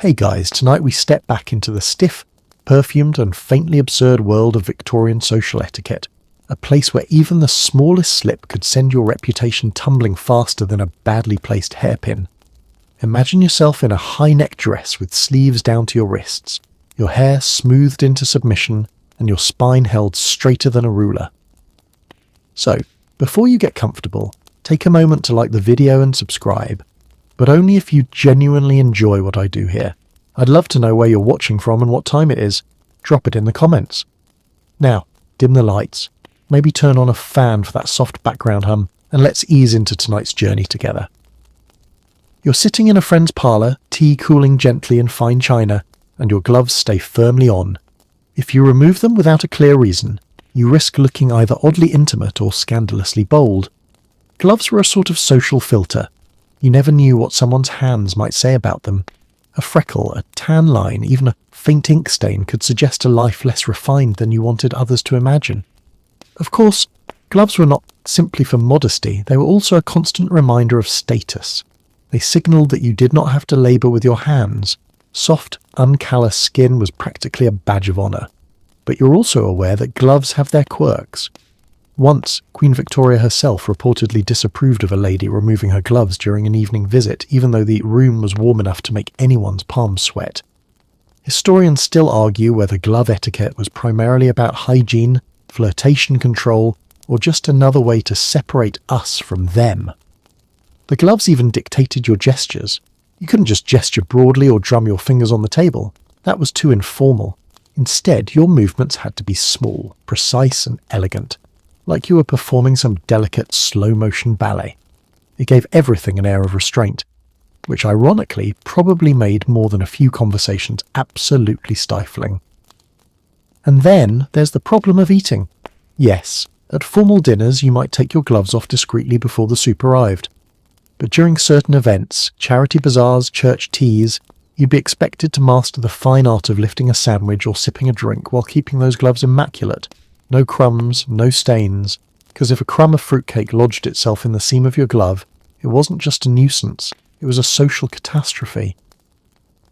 Hey guys, tonight we step back into the stiff, perfumed and faintly absurd world of Victorian social etiquette, a place where even the smallest slip could send your reputation tumbling faster than a badly placed hairpin. Imagine yourself in a high-neck dress with sleeves down to your wrists, your hair smoothed into submission and your spine held straighter than a ruler. So, before you get comfortable, take a moment to like the video and subscribe, but only if you genuinely enjoy what I do here. I'd love to know where you're watching from and what time it is. Drop it in the comments. Now, dim the lights, maybe turn on a fan for that soft background hum, and let's ease into tonight's journey together. You're sitting in a friend's parlour, tea cooling gently in fine china, and your gloves stay firmly on. If you remove them without a clear reason, you risk looking either oddly intimate or scandalously bold. Gloves were a sort of social filter. You never knew what someone's hands might say about them. A freckle, a tan line, even a faint ink stain could suggest a life less refined than you wanted others to imagine. Of course, gloves were not simply for modesty, they were also a constant reminder of status. They signalled that you did not have to labour with your hands. Soft, uncallous skin was practically a badge of honour. But you're also aware that gloves have their quirks. Once, Queen Victoria herself reportedly disapproved of a lady removing her gloves during an evening visit, even though the room was warm enough to make anyone's palms sweat. Historians still argue whether glove etiquette was primarily about hygiene, flirtation control, or just another way to separate us from them. The gloves even dictated your gestures. You couldn't just gesture broadly or drum your fingers on the table. That was too informal. Instead, your movements had to be small, precise and elegant, like you were performing some delicate slow-motion ballet. It gave everything an air of restraint, which ironically probably made more than a few conversations absolutely stifling. And then there's the problem of eating. Yes, at formal dinners you might take your gloves off discreetly before the soup arrived. But during certain events, charity bazaars, church teas, you'd be expected to master the fine art of lifting a sandwich or sipping a drink while keeping those gloves immaculate. No crumbs, no stains, because if a crumb of fruitcake lodged itself in the seam of your glove, it wasn't just a nuisance, it was a social catastrophe.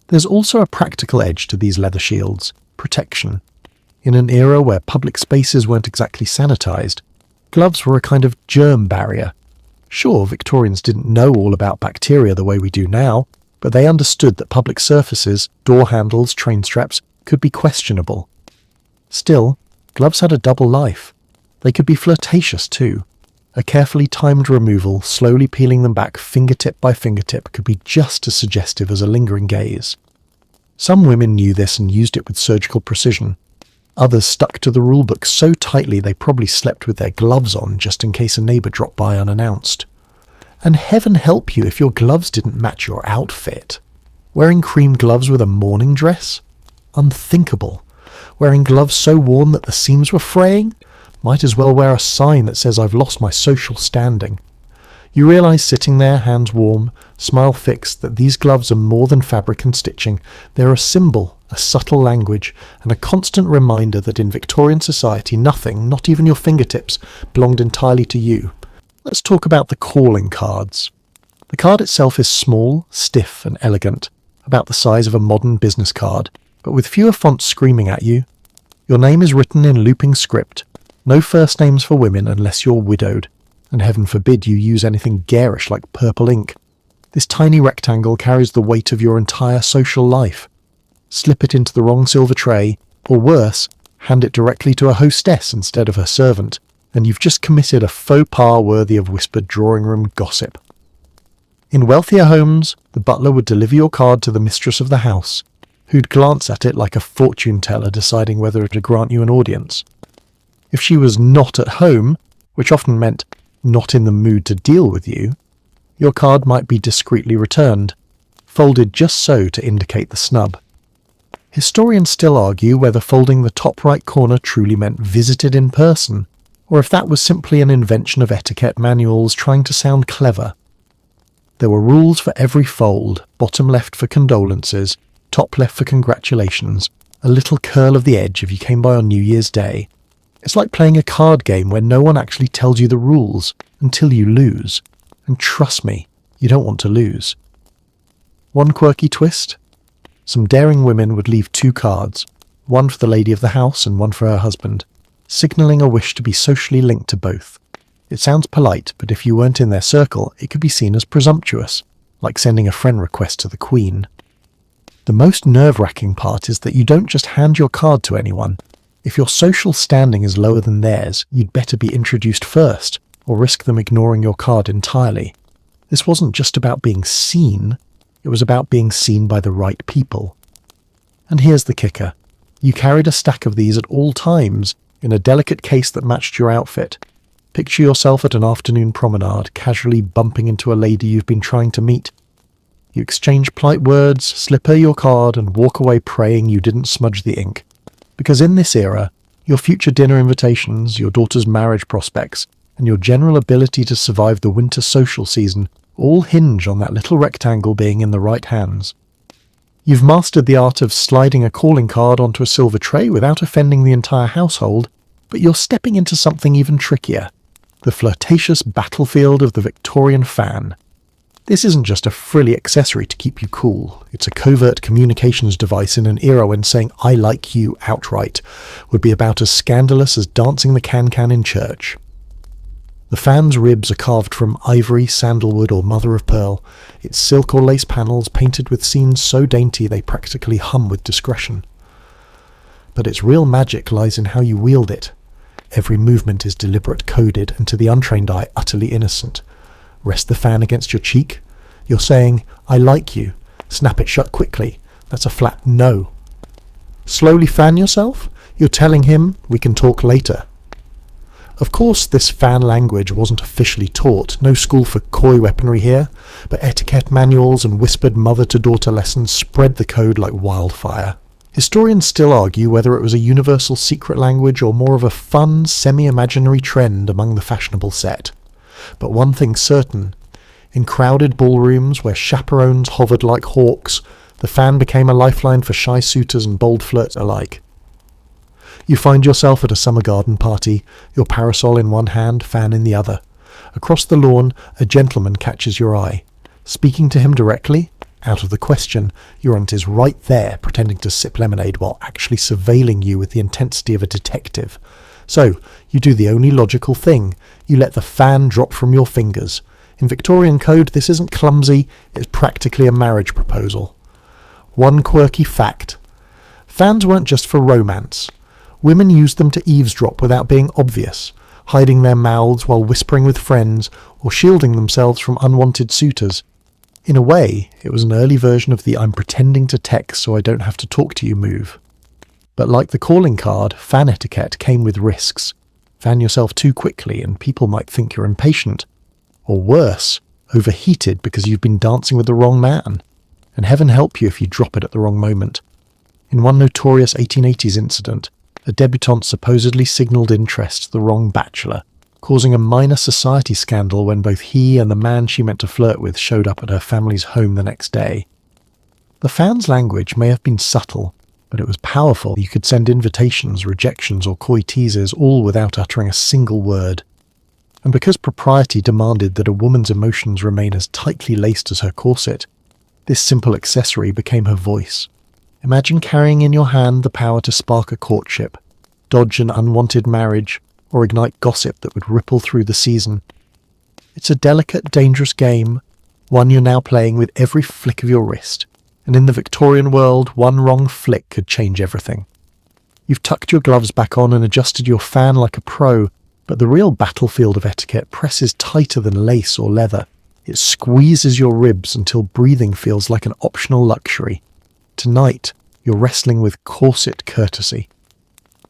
There's also a practical edge to these leather shields, protection. In an era where public spaces weren't exactly sanitised, gloves were a kind of germ barrier. Sure, Victorians didn't know all about bacteria the way we do now, but they understood that public surfaces, door handles, train straps, could be questionable. Still, gloves had a double life. They could be flirtatious too. A carefully timed removal, slowly peeling them back fingertip by fingertip, could be just as suggestive as a lingering gaze. Some women knew this and used it with surgical precision. Others stuck to the rulebook so tightly they probably slept with their gloves on just in case a neighbour dropped by unannounced. And heaven help you if your gloves didn't match your outfit. Wearing cream gloves with a morning dress? Unthinkable. Wearing gloves so worn that the seams were fraying? Might as well wear a sign that says I've lost my social standing. You realise sitting there, hands warm, smile fixed, that these gloves are more than fabric and stitching. They're a symbol, a subtle language, and a constant reminder that in Victorian society nothing, not even your fingertips, belonged entirely to you. Let's talk about the calling cards. The card itself is small, stiff and elegant, about the size of a modern business card, but with fewer fonts screaming at you. Your name is written in looping script. No first names for women unless you're widowed, and heaven forbid you use anything garish like purple ink. This tiny rectangle carries the weight of your entire social life. Slip it into the wrong silver tray, or worse, hand it directly to a hostess instead of her servant, and you've just committed a faux pas worthy of whispered drawing room gossip. In wealthier homes, the butler would deliver your card to the mistress of the house, who'd glance at it like a fortune teller deciding whether to grant you an audience. If she was not at home, which often meant not in the mood to deal with you, your card might be discreetly returned, folded just so to indicate the snub. Historians still argue whether folding the top right corner truly meant visited in person, or if that was simply an invention of etiquette manuals trying to sound clever. There were rules for every fold, bottom left for condolences, top left for congratulations, a little curl of the edge if you came by on New Year's Day. It's like playing a card game where no one actually tells you the rules until you lose. And trust me, you don't want to lose. One quirky twist? Some daring women would leave 2 cards, one for the lady of the house and one for her husband, signalling a wish to be socially linked to both. It sounds polite, but if you weren't in their circle, it could be seen as presumptuous, like sending a friend request to the Queen. The most nerve-wracking part is that you don't just hand your card to anyone. If your social standing is lower than theirs, you'd better be introduced first, or risk them ignoring your card entirely. This wasn't just about being seen, it was about being seen by the right people. And here's the kicker. You carried a stack of these at all times, in a delicate case that matched your outfit. Picture yourself at an afternoon promenade, casually bumping into a lady you've been trying to meet. You exchange polite words, slip her your card, and walk away praying you didn't smudge the ink. Because in this era, your future dinner invitations, your daughter's marriage prospects, and your general ability to survive the winter social season all hinge on that little rectangle being in the right hands. You've mastered the art of sliding a calling card onto a silver tray without offending the entire household, but you're stepping into something even trickier, the flirtatious battlefield of the Victorian fan. This isn't just a frilly accessory to keep you cool, it's a covert communications device in an era when saying "I like you" outright would be about as scandalous as dancing the can-can in church. The fan's ribs are carved from ivory, sandalwood, or mother of pearl, its silk or lace panels painted with scenes so dainty they practically hum with discretion. But its real magic lies in how you wield it. Every movement is deliberate, coded, and to the untrained eye utterly innocent. Rest the fan against your cheek. You're saying, "I like you." Snap it shut quickly. That's a flat no. Slowly fan yourself. You're telling him, "We can talk later." Of course, this fan language wasn't officially taught, no school for coy weaponry here, but etiquette manuals and whispered mother-to-daughter lessons spread the code like wildfire. Historians still argue whether it was a universal secret language or more of a fun, semi-imaginary trend among the fashionable set. But one thing's certain. In crowded ballrooms where chaperones hovered like hawks, the fan became a lifeline for shy suitors and bold flirts alike. You find yourself at a summer garden party, your parasol in one hand, fan in the other. Across the lawn, a gentleman catches your eye. Speaking to him directly? Out of the question. Your aunt is right there, pretending to sip lemonade while actually surveilling you with the intensity of a detective. So, you do the only logical thing. You let the fan drop from your fingers. In Victorian code, this isn't clumsy, it's practically a marriage proposal. One quirky fact. Fans weren't just for romance. Women used them to eavesdrop without being obvious, hiding their mouths while whispering with friends, or shielding themselves from unwanted suitors. In a way, it was an early version of the "I'm pretending to text so I don't have to talk to you" move. But like the calling card, fan etiquette came with risks. Fan yourself too quickly and people might think you're impatient. Or worse, overheated because you've been dancing with the wrong man. And heaven help you if you drop it at the wrong moment. In one notorious 1880s incident, a debutante supposedly signalled interest to the wrong bachelor, causing a minor society scandal when both he and the man she meant to flirt with showed up at her family's home the next day. The fan's language may have been subtle, but it was powerful. You could send invitations, rejections, or coy teasers all without uttering a single word. And because propriety demanded that a woman's emotions remain as tightly laced as her corset, this simple accessory became her voice. Imagine carrying in your hand the power to spark a courtship, dodge an unwanted marriage, or ignite gossip that would ripple through the season. It's a delicate, dangerous game, one you're now playing with every flick of your wrist, and in the Victorian world, one wrong flick could change everything. You've tucked your gloves back on and adjusted your fan like a pro, but the real battlefield of etiquette presses tighter than lace or leather. It squeezes your ribs until breathing feels like an optional luxury. Tonight, you're wrestling with corset courtesy.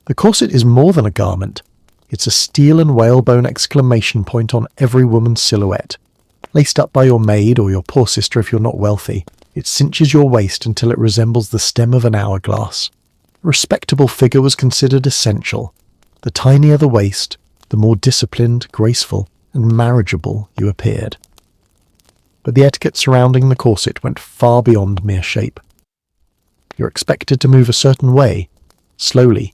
The corset is more than a garment. It's a steel and whalebone exclamation point on every woman's silhouette. Laced up by your maid or your poor sister if you're not wealthy, it cinches your waist until it resembles the stem of an hourglass. A respectable figure was considered essential. The tinier the waist, the more disciplined, graceful, and marriageable you appeared. But the etiquette surrounding the corset went far beyond mere shape. You're expected to move a certain way, slowly,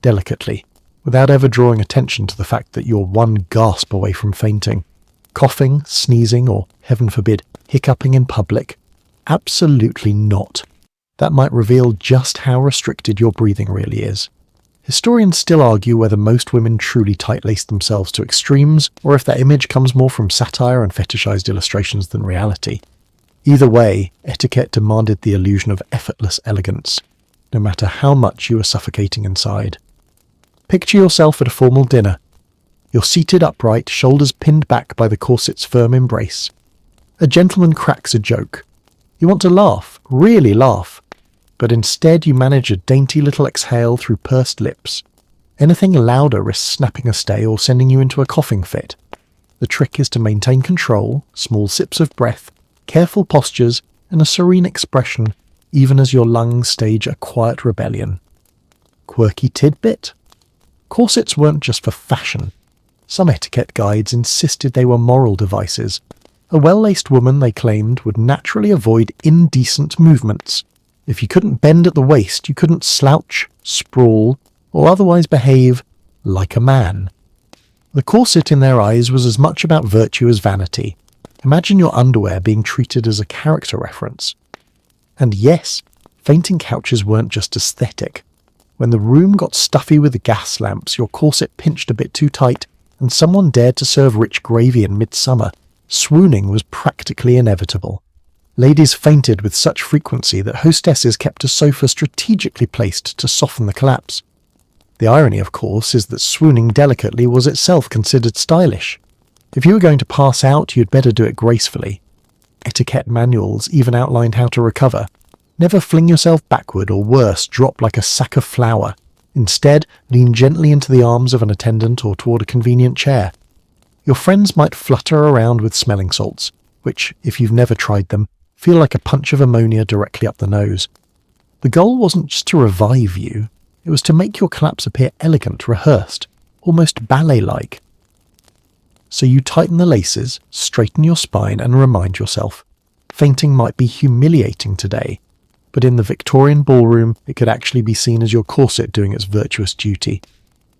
delicately, without ever drawing attention to the fact that you're one gasp away from fainting. Coughing, sneezing, or, heaven forbid, hiccuping in public? Absolutely not. That might reveal just how restricted your breathing really is. Historians still argue whether most women truly tight-lace themselves to extremes, or if that image comes more from satire and fetishized illustrations than reality. Either way, etiquette demanded the illusion of effortless elegance, no matter how much you were suffocating inside. Picture yourself at a formal dinner. You're seated upright, shoulders pinned back by the corset's firm embrace. A gentleman cracks a joke. You want to laugh, really laugh, but instead you manage a dainty little exhale through pursed lips. Anything louder risks snapping a stay or sending you into a coughing fit. The trick is to maintain control, small sips of breath, careful postures, and a serene expression, even as your lungs stage a quiet rebellion. Quirky tidbit? Corsets weren't just for fashion. Some etiquette guides insisted they were moral devices. A well-laced woman, they claimed, would naturally avoid indecent movements. If you couldn't bend at the waist, you couldn't slouch, sprawl, or otherwise behave like a man. The corset in their eyes was as much about virtue as vanity. Imagine your underwear being treated as a character reference. And yes, fainting couches weren't just aesthetic. When the room got stuffy with the gas lamps, your corset pinched a bit too tight, and someone dared to serve rich gravy in midsummer, swooning was practically inevitable. Ladies fainted with such frequency that hostesses kept a sofa strategically placed to soften the collapse. The irony, of course, is that swooning delicately was itself considered stylish. If you were going to pass out, you'd better do it gracefully. Etiquette manuals even outlined how to recover. Never fling yourself backward, or worse, drop like a sack of flour. Instead, lean gently into the arms of an attendant or toward a convenient chair. Your friends might flutter around with smelling salts, which, if you've never tried them, feel like a punch of ammonia directly up the nose. The goal wasn't just to revive you, it was to make your collapse appear elegant, rehearsed, almost ballet-like. So you tighten the laces, straighten your spine, and remind yourself. Fainting might be humiliating today, but in the Victorian ballroom it could actually be seen as your corset doing its virtuous duty.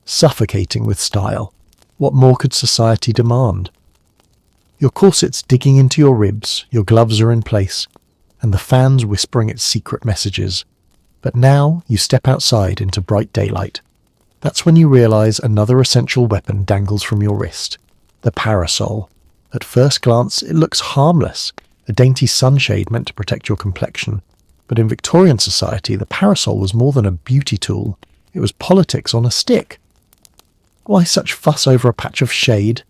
Suffocating with style. What more could society demand? Your corset's digging into your ribs, your gloves are in place, and the fan's whispering its secret messages. But now you step outside into bright daylight. That's when you realise another essential weapon dangles from your wrist. The parasol. At first glance, it looks harmless, a dainty sunshade meant to protect your complexion. But in Victorian society, the parasol was more than a beauty tool. It was politics on a stick. Why such fuss over a patch of shade?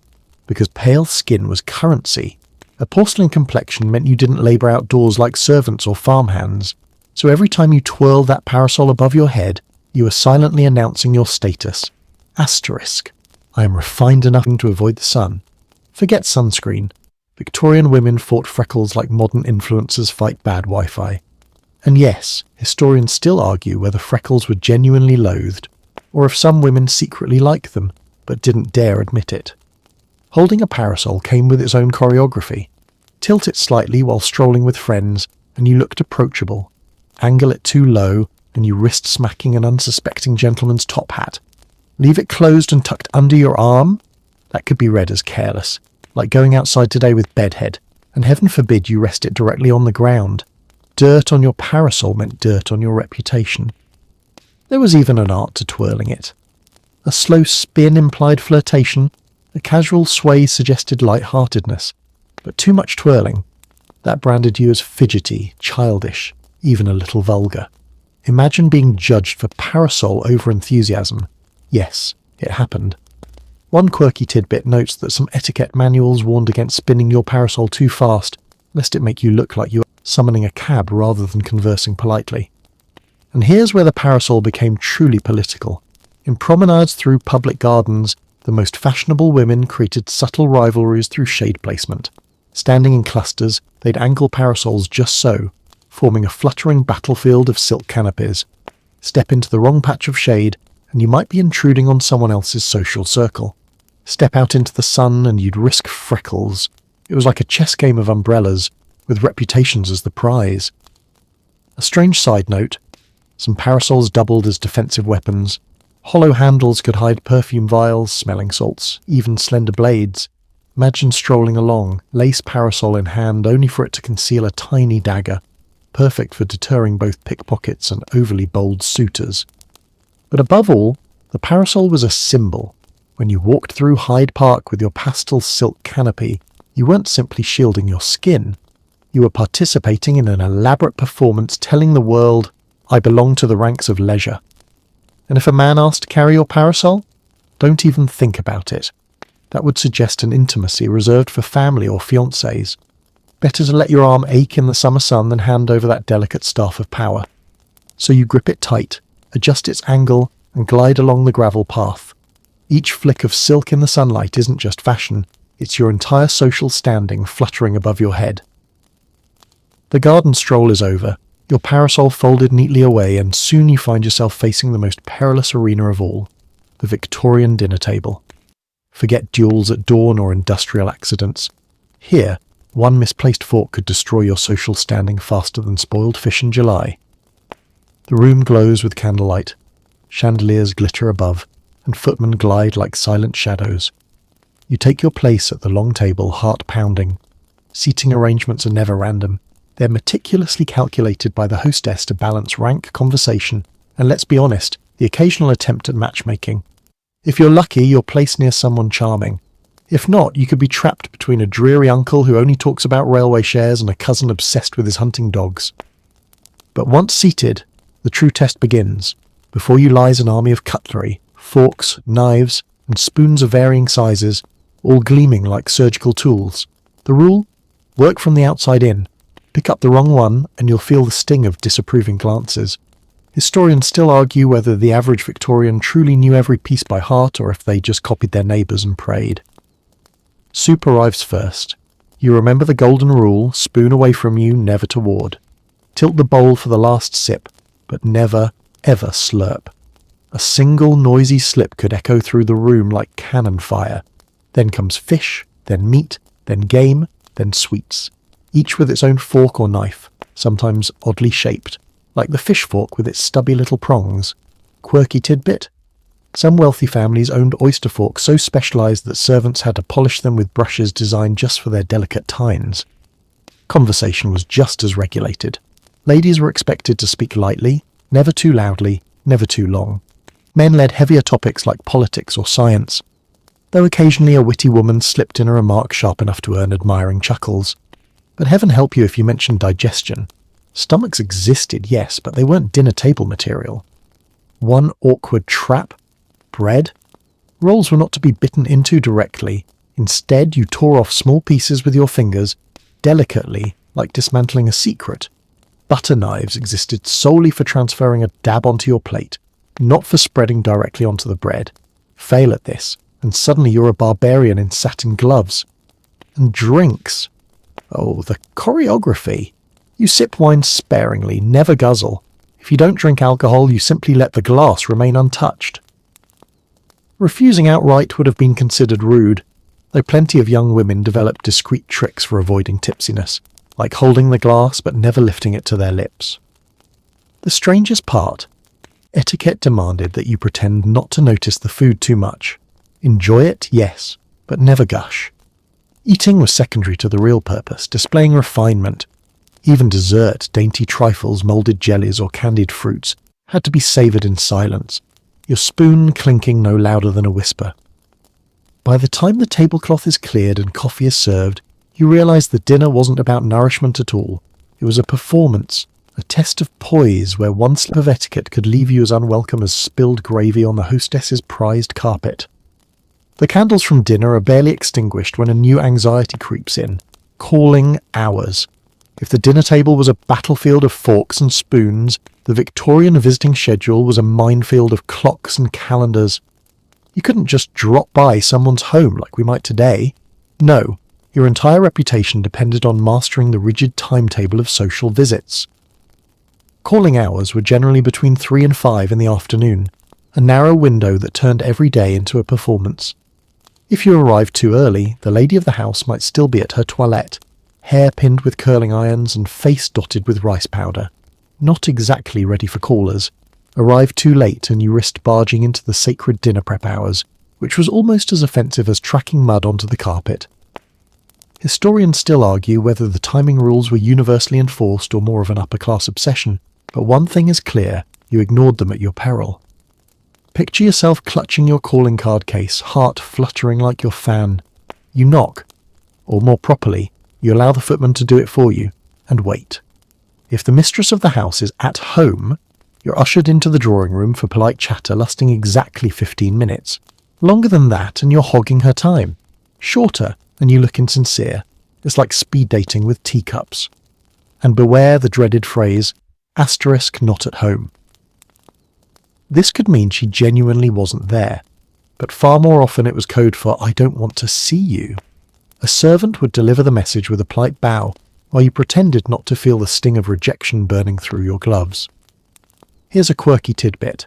Because pale skin was currency. A porcelain complexion meant you didn't labour outdoors like servants or farmhands. So every time you twirled that parasol above your head, you were silently announcing your status. Asterisk. I am refined enough to avoid the sun. Forget sunscreen. Victorian women fought freckles like modern influencers fight bad Wi-Fi. And yes, historians still argue whether freckles were genuinely loathed, or if some women secretly liked them, but didn't dare admit it. Holding a parasol came with its own choreography. Tilt it slightly while strolling with friends, and you looked approachable. Angle it too low, and you risked smacking an unsuspecting gentleman's top hat. Leave it closed and tucked under your arm? That could be read as careless, like going outside today with bedhead, and heaven forbid you rest it directly on the ground. Dirt on your parasol meant dirt on your reputation. There was even an art to twirling it. A slow spin implied flirtation, a casual sway suggested light-heartedness, but too much twirling. That branded you as fidgety, childish, even a little vulgar. Imagine being judged for parasol over-enthusiasm. Yes, it happened. One quirky tidbit notes that some etiquette manuals warned against spinning your parasol too fast, lest it make you look like you were summoning a cab rather than conversing politely. And here's where the parasol became truly political. In promenades through public gardens, the most fashionable women created subtle rivalries through shade placement. Standing in clusters, they'd angle parasols just so, forming a fluttering battlefield of silk canopies. Step into the wrong patch of shade, and you might be intruding on someone else's social circle. Step out into the sun and you'd risk freckles. It was like a chess game of umbrellas, with reputations as the prize. A strange side note, some parasols doubled as defensive weapons. Hollow handles could hide perfume vials, smelling salts, even slender blades. Imagine strolling along, lace parasol in hand, only for it to conceal a tiny dagger. perfect for deterring both pickpockets and overly bold suitors. But above all, the parasol was a symbol. When you walked through Hyde Park with your pastel silk canopy, you weren't simply shielding your skin. You were participating in an elaborate performance telling the world, "I belong to the ranks of leisure." And if a man asked to carry your parasol, don't even think about it. That would suggest an intimacy reserved for family or fiancés. Better to let your arm ache in the summer sun than hand over that delicate staff of power. So you grip it tight, adjust its angle, and glide along the gravel path. Each flick of silk in the sunlight isn't just fashion, it's your entire social standing fluttering above your head. The garden stroll is over, your parasol folded neatly away, and soon you find yourself facing the most perilous arena of all, the Victorian dinner table. Forget duels at dawn or industrial accidents. Here, one misplaced fork could destroy your social standing faster than spoiled fish in July. The room glows with candlelight, chandeliers glitter above, and footmen glide like silent shadows. You take your place at the long table, heart pounding. Seating arrangements are never random. They're meticulously calculated by the hostess to balance rank, conversation, and let's be honest, the occasional attempt at matchmaking. If you're lucky, you're placed near someone charming. If not, you could be trapped between a dreary uncle who only talks about railway shares and a cousin obsessed with his hunting dogs. But once seated, the true test begins. Before you lies an army of cutlery, forks, knives, and spoons of varying sizes, all gleaming like surgical tools. The rule? Work from the outside in. Pick up the wrong one, and you'll feel the sting of disapproving glances. Historians still argue whether the average Victorian truly knew every piece by heart or if they just copied their neighbours and prayed. Soup arrives first. You remember the golden rule, spoon away from you, never toward. Tilt the bowl for the last sip, but never, ever slurp. A single noisy slip could echo through the room like cannon fire. Then comes fish, then meat, then game, then sweets. Each with its own fork or knife, sometimes oddly shaped, like the fish fork with its stubby little prongs. Quirky tidbit? Some wealthy families owned oyster forks so specialised that servants had to polish them with brushes designed just for their delicate tines. Conversation was just as regulated. Ladies were expected to speak lightly, never too loudly, never too long. Men led heavier topics like politics or science, though occasionally a witty woman slipped in a remark sharp enough to earn admiring chuckles. But heaven help you if you mentioned digestion. Stomachs existed, yes, but they weren't dinner table material. One awkward trap? Bread? Rolls were not to be bitten into directly. Instead, you tore off small pieces with your fingers, delicately, like dismantling a secret. Butter knives existed solely for transferring a dab onto your plate, not for spreading directly onto the bread. Fail at this, and suddenly you're a barbarian in satin gloves. And drinks. Oh, the choreography. You sip wine sparingly, never guzzle. If you don't drink alcohol, you simply let the glass remain untouched. Refusing outright would have been considered rude, though plenty of young women developed discreet tricks for avoiding tipsiness, like holding the glass but never lifting it to their lips. The strangest part? Etiquette demanded that you pretend not to notice the food too much. Enjoy it, yes, but never gush. Eating was secondary to the real purpose, displaying refinement. Even dessert, dainty trifles, moulded jellies or candied fruits had to be savoured in silence, your spoon clinking no louder than a whisper. By the time the tablecloth is cleared and coffee is served, you realise the dinner wasn't about nourishment at all. It was a performance, a test of poise where one slip of etiquette could leave you as unwelcome as spilled gravy on the hostess's prized carpet. The candles from dinner are barely extinguished when a new anxiety creeps in. Calling hours. If the dinner table was a battlefield of forks and spoons, the Victorian visiting schedule was a minefield of clocks and calendars. You couldn't just drop by someone's home like we might today. No, your entire reputation depended on mastering the rigid timetable of social visits. Calling hours were generally between 3 and 5 in the afternoon, a narrow window that turned every day into a performance. If you arrived too early, the lady of the house might still be at her toilette, hair pinned with curling irons and face dotted with rice powder. Not exactly ready for callers. Arrived too late and you risked barging into the sacred dinner prep hours, which was almost as offensive as tracking mud onto the carpet. Historians still argue whether the timing rules were universally enforced or more of an upper-class obsession, but one thing is clear: you ignored them at your peril. Picture yourself clutching your calling card case, heart fluttering like your fan. You knock, or more properly, you allow the footman to do it for you, and wait. If the mistress of the house is at home, you're ushered into the drawing room for polite chatter lasting exactly 15 minutes. Longer than that and you're hogging her time. Shorter and you look insincere. It's like speed dating with teacups. And beware the dreaded phrase, *not at home. This could mean she genuinely wasn't there, but far more often it was code for I don't want to see you. A servant would deliver the message with a polite bow, while you pretended not to feel the sting of rejection burning through your gloves. Here's a quirky tidbit.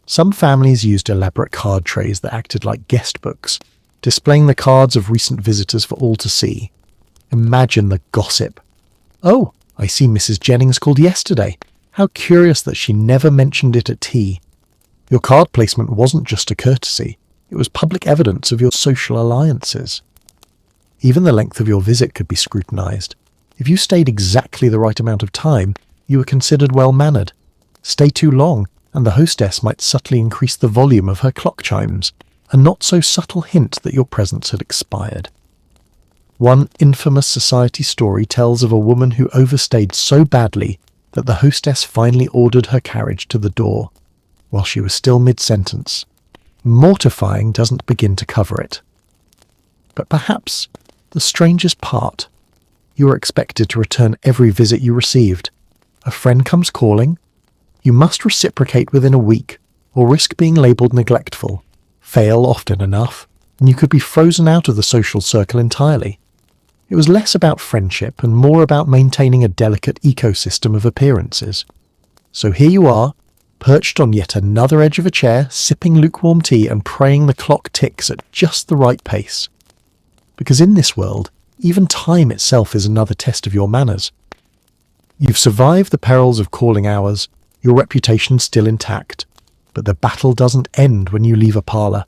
Some families used elaborate card trays that acted like guest books, displaying the cards of recent visitors for all to see. Imagine the gossip. Oh, I see Mrs. Jennings called yesterday. How curious that she never mentioned it at tea. Your card placement wasn't just a courtesy, it was public evidence of your social alliances. Even the length of your visit could be scrutinised. If you stayed exactly the right amount of time, you were considered well-mannered. Stay too long, and the hostess might subtly increase the volume of her clock chimes, a not-so-subtle hint that your presence had expired. One infamous society story tells of a woman who overstayed so badly that the hostess finally ordered her carriage to the door, while she was still mid-sentence. Mortifying doesn't begin to cover it. But perhaps the strangest part: you are expected to return every visit you received. A friend comes calling. You must reciprocate within a week, or risk being labelled neglectful. Fail often enough, and you could be frozen out of the social circle entirely. It was less about friendship and more about maintaining a delicate ecosystem of appearances. So here you are, perched on yet another edge of a chair, sipping lukewarm tea and praying the clock ticks at just the right pace. Because in this world, even time itself is another test of your manners. You've survived the perils of calling hours, your reputation's still intact, but the battle doesn't end when you leave a parlour.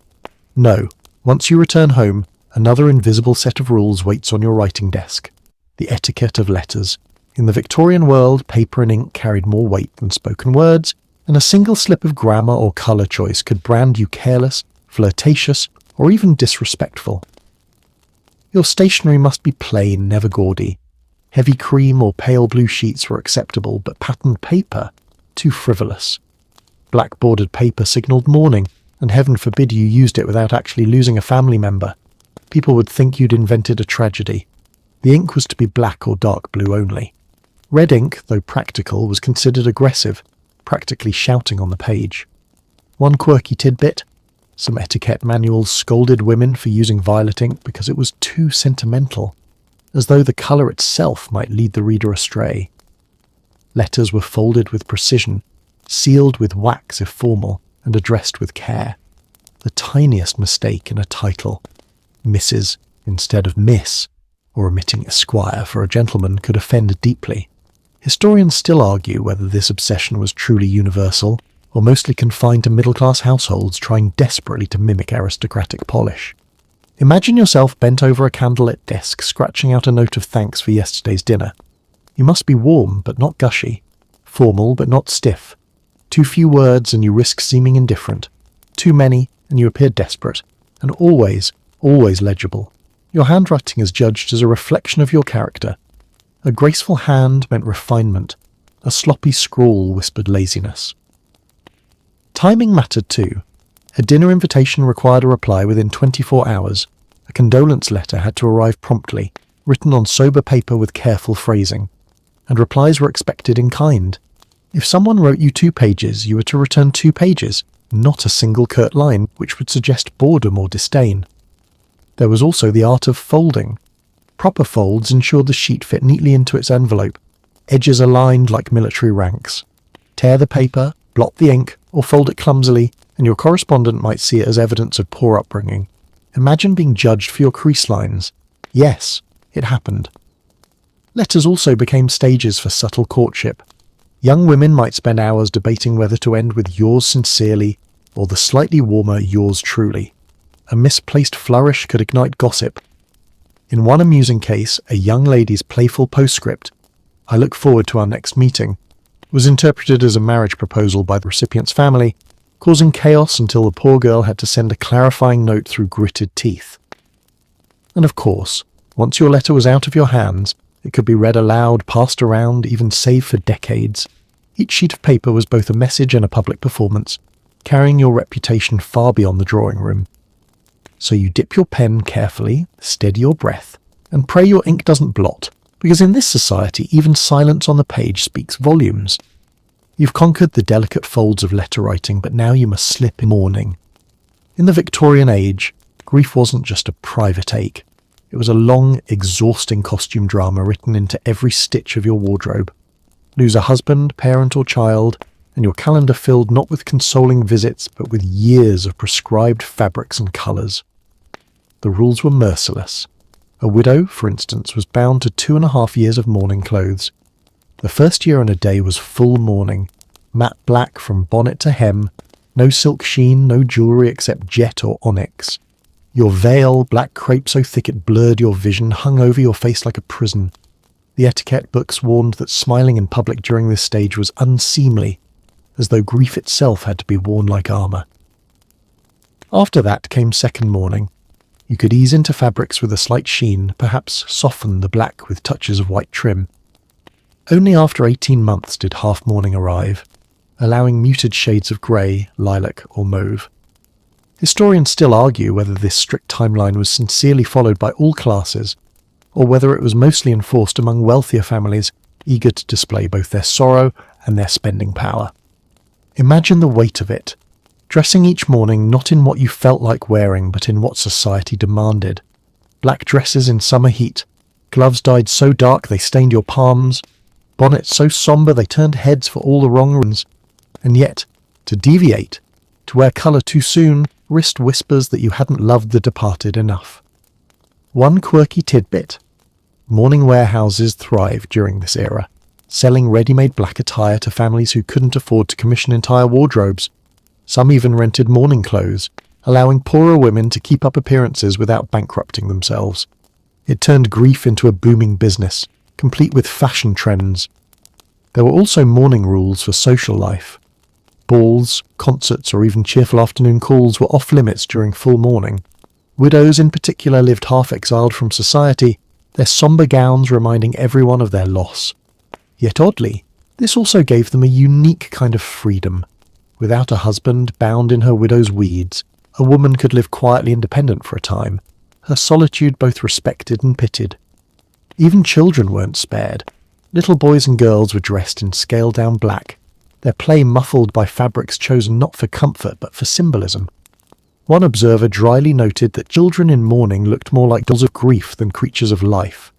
No, once you return home, another invisible set of rules waits on your writing desk. The etiquette of letters. In the Victorian world, paper and ink carried more weight than spoken words, and a single slip of grammar or colour choice could brand you careless, flirtatious, or even disrespectful. Your stationery must be plain, never gaudy. Heavy cream or pale blue sheets were acceptable, but patterned paper, too frivolous. Black bordered paper signalled mourning, and heaven forbid you used it without actually losing a family member. People would think you'd invented a tragedy. The ink was to be black or dark blue only. Red ink, though practical, was considered aggressive, practically shouting on the page. One quirky tidbit: some etiquette manuals scolded women for using violet ink because it was too sentimental, as though the colour itself might lead the reader astray. Letters were folded with precision, sealed with wax if formal, and addressed with care. The tiniest mistake in a title, Mrs. instead of Miss, or omitting Esquire for a gentleman, could offend deeply. Historians still argue whether this obsession was truly universal, or mostly confined to middle-class households trying desperately to mimic aristocratic polish. Imagine yourself bent over a candlelit desk, scratching out a note of thanks for yesterday's dinner. You must be warm but not gushy, formal but not stiff. Too few words and you risk seeming indifferent. Too many and you appear desperate. And always legible. Your handwriting is judged as a reflection of your character. A graceful hand meant refinement. A sloppy scrawl whispered laziness. Timing mattered too. A dinner invitation required a reply within 24 hours. A condolence letter had to arrive promptly, written on sober paper with careful phrasing. And replies were expected in kind. If someone wrote you 2 pages, you were to return 2 pages, not a single curt line which would suggest boredom or disdain. There was also the art of folding. Proper folds ensured the sheet fit neatly into its envelope, edges aligned like military ranks. Tear the paper, blot the ink, or fold it clumsily, and your correspondent might see it as evidence of poor upbringing. Imagine being judged for your crease lines. Yes, it happened. Letters also became stages for subtle courtship. Young women might spend hours debating whether to end with yours sincerely or the slightly warmer yours truly. A misplaced flourish could ignite gossip. In one amusing case, a young lady's playful postscript, "I look forward to our next meeting," was interpreted as a marriage proposal by the recipient's family, causing chaos until the poor girl had to send a clarifying note through gritted teeth. And of course, once your letter was out of your hands, it could be read aloud, passed around, even saved for decades. Each sheet of paper was both a message and a public performance, carrying your reputation far beyond the drawing room. So you dip your pen carefully, steady your breath, and pray your ink doesn't blot, because in this society even silence on the page speaks volumes. You've conquered the delicate folds of letter writing, but now you must slip in mourning. In the Victorian age, grief wasn't just a private ache. It was a long, exhausting costume drama written into every stitch of your wardrobe. Lose a husband, parent or child, and your calendar filled not with consoling visits, but with years of prescribed fabrics and colours. The rules were merciless. A widow, for instance, was bound to 2.5 years of mourning clothes. The first year and a day was full mourning, matte black from bonnet to hem, no silk sheen, no jewellery except jet or onyx. Your veil, black crepe so thick it blurred your vision, hung over your face like a prison. The etiquette books warned that smiling in public during this stage was unseemly, as though grief itself had to be worn like armour. After that came second mourning. You could ease into fabrics with a slight sheen, perhaps soften the black with touches of white trim. Only after 18 months did half mourning arrive, allowing muted shades of grey, lilac or mauve. Historians still argue whether this strict timeline was sincerely followed by all classes, or whether it was mostly enforced among wealthier families eager to display both their sorrow and their spending power. Imagine the weight of it, dressing each morning not in what you felt like wearing but in what society demanded. Black dresses in summer heat, gloves dyed so dark they stained your palms, bonnets so sombre they turned heads for all the wrong reasons, and yet, to deviate, to wear colour too soon, risked whispers that you hadn't loved the departed enough. One quirky tidbit: mourning warehouses thrived during this era, selling ready-made black attire to families who couldn't afford to commission entire wardrobes. Some even rented mourning clothes, allowing poorer women to keep up appearances without bankrupting themselves. It turned grief into a booming business, complete with fashion trends. There were also mourning rules for social life. Balls, concerts, or even cheerful afternoon calls were off-limits during full mourning. Widows in particular lived half-exiled from society, their sombre gowns reminding everyone of their loss. Yet oddly, this also gave them a unique kind of freedom. Without a husband bound in her widow's weeds, a woman could live quietly independent for a time, her solitude both respected and pitied. Even children weren't spared. Little boys and girls were dressed in scaled-down black, their play muffled by fabrics chosen not for comfort but for symbolism. One observer dryly noted that children in mourning looked more like dolls of grief than creatures of life.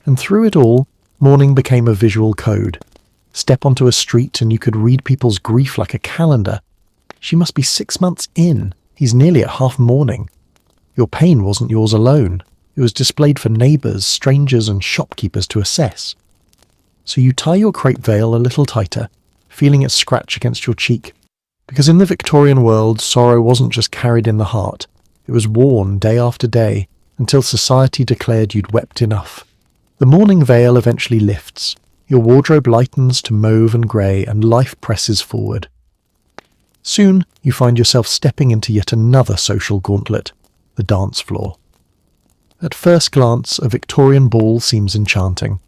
And through it all, mourning became a visual code. Step onto a street and you could read people's grief like a calendar. She must be 6 months in. He's nearly at half mourning. Your pain wasn't yours alone. It was displayed for neighbours, strangers and shopkeepers to assess. So you tie your crepe veil a little tighter, feeling it scratch against your cheek. Because in the Victorian world, sorrow wasn't just carried in the heart. It was worn day after day, until society declared you'd wept enough. The mourning veil eventually lifts. Your wardrobe lightens to mauve and grey, and life presses forward. Soon, you find yourself stepping into yet another social gauntlet, the dance floor. At first glance, a Victorian ball seems enchanting.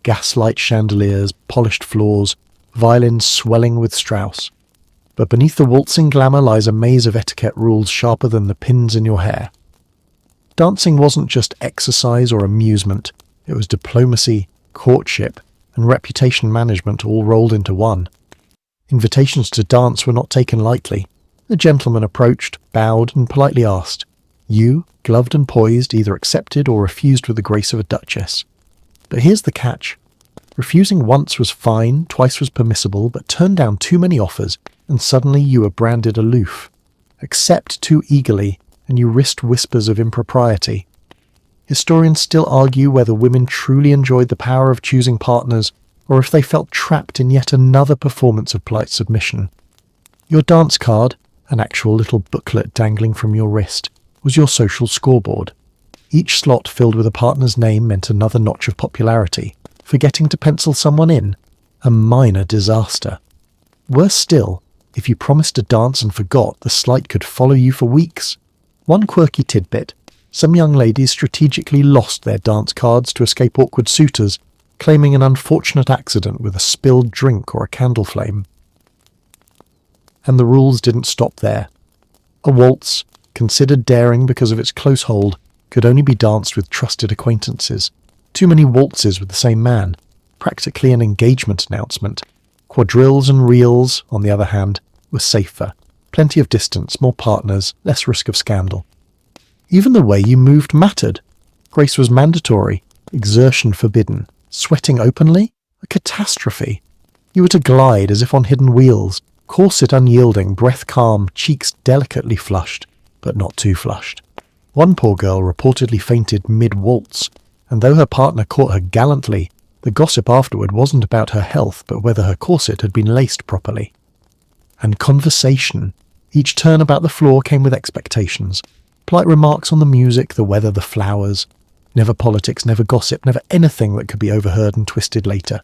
Gaslight chandeliers, polished floors, violins swelling with Strauss. But beneath the waltzing glamour lies a maze of etiquette rules sharper than the pins in your hair. Dancing wasn't just exercise or amusement, it was diplomacy, courtship, and reputation management all rolled into one. Invitations to dance were not taken lightly. A gentleman approached, bowed, and politely asked. You, gloved and poised, either accepted or refused with the grace of a duchess. But here's the catch. Refusing once was fine, twice was permissible, but turn down too many offers, and suddenly you were branded aloof. Accept too eagerly, and you risked whispers of impropriety. Historians still argue whether women truly enjoyed the power of choosing partners, or if they felt trapped in yet another performance of polite submission. Your dance card, an actual little booklet dangling from your wrist, was your social scoreboard. Each slot filled with a partner's name meant another notch of popularity. Forgetting to pencil someone in? A minor disaster. Worse still, if you promised to dance and forgot, the slight could follow you for weeks. One quirky tidbit: some young ladies strategically lost their dance cards to escape awkward suitors, claiming an unfortunate accident with a spilled drink or a candle flame. And the rules didn't stop there. A waltz, considered daring because of its close hold, could only be danced with trusted acquaintances. Too many waltzes with the same man, practically an engagement announcement. Quadrilles and reels, on the other hand, were safer. Plenty of distance, more partners, less risk of scandal. Even the way you moved mattered. Grace was mandatory, exertion forbidden. Sweating openly? A catastrophe. You were to glide as if on hidden wheels, corset unyielding, breath calm, cheeks delicately flushed, but not too flushed. One poor girl reportedly fainted mid-waltz, and though her partner caught her gallantly, the gossip afterward wasn't about her health, but whether her corset had been laced properly. And conversation. Each turn about the floor came with expectations. Polite remarks on the music, the weather, the flowers. Never politics, never gossip, never anything that could be overheard and twisted later.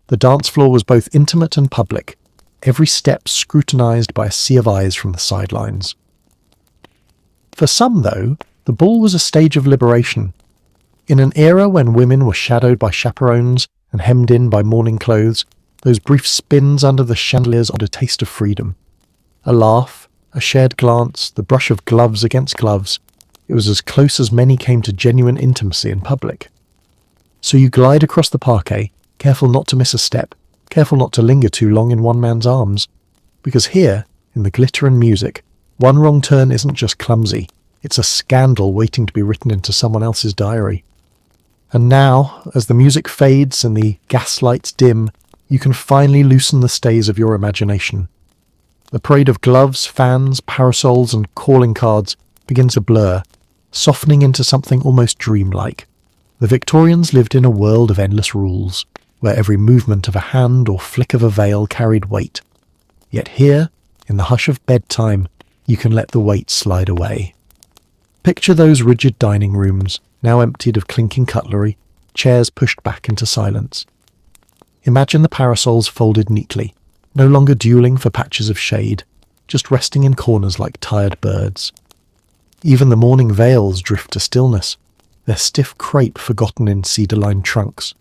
The dance floor was both intimate and public, every step scrutinized by a sea of eyes from the sidelines. For some, though, the ball was a stage of liberation. In an era when women were shadowed by chaperones and hemmed in by mourning clothes, those brief spins under the chandeliers offered a taste of freedom. A laugh, a shared glance, the brush of gloves against gloves. It was as close as many came to genuine intimacy in public. So you glide across the parquet, careful not to miss a step, careful not to linger too long in one man's arms. Because here, in the glitter and music, one wrong turn isn't just clumsy, it's a scandal waiting to be written into someone else's diary. And now, as the music fades and the gaslights dim, you can finally loosen the stays of your imagination. The parade of gloves, fans, parasols and calling cards begins to blur, softening into something almost dreamlike. The Victorians lived in a world of endless rules, where every movement of a hand or flick of a veil carried weight. Yet here, in the hush of bedtime, you can let the weight slide away. Picture those rigid dining rooms, now emptied of clinking cutlery, chairs pushed back into silence. Imagine the parasols folded neatly, no longer dueling for patches of shade, just resting in corners like tired birds. Even the morning veils drift to stillness, their stiff crepe forgotten in cedar-lined trunks.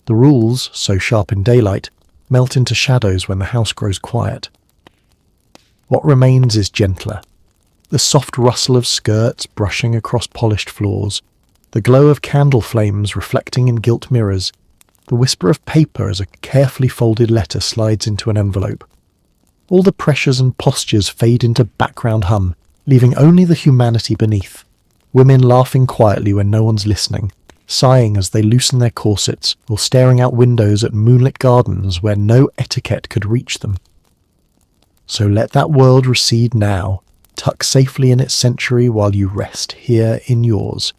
The rules, so sharp in daylight, melt into shadows when the house grows quiet. What remains is gentler. The soft rustle of skirts brushing across polished floors, the glow of candle flames reflecting in gilt mirrors, the whisper of paper as a carefully folded letter slides into an envelope. All the pressures and postures fade into background hum, leaving only the humanity beneath. Women laughing quietly when no one's listening, sighing as they loosen their corsets, or staring out windows at moonlit gardens where no etiquette could reach them. So let that world recede now, tuck safely in its century while you rest here in yours.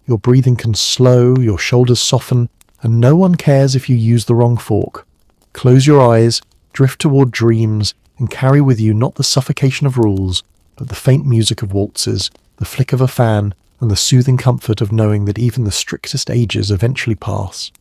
Your breathing can slow, your shoulders soften, and no one cares if you use the wrong fork. Close your eyes, drift toward dreams, and carry with you not the suffocation of rules, but the faint music of waltzes, the flick of a fan, and the soothing comfort of knowing that even the strictest ages eventually pass.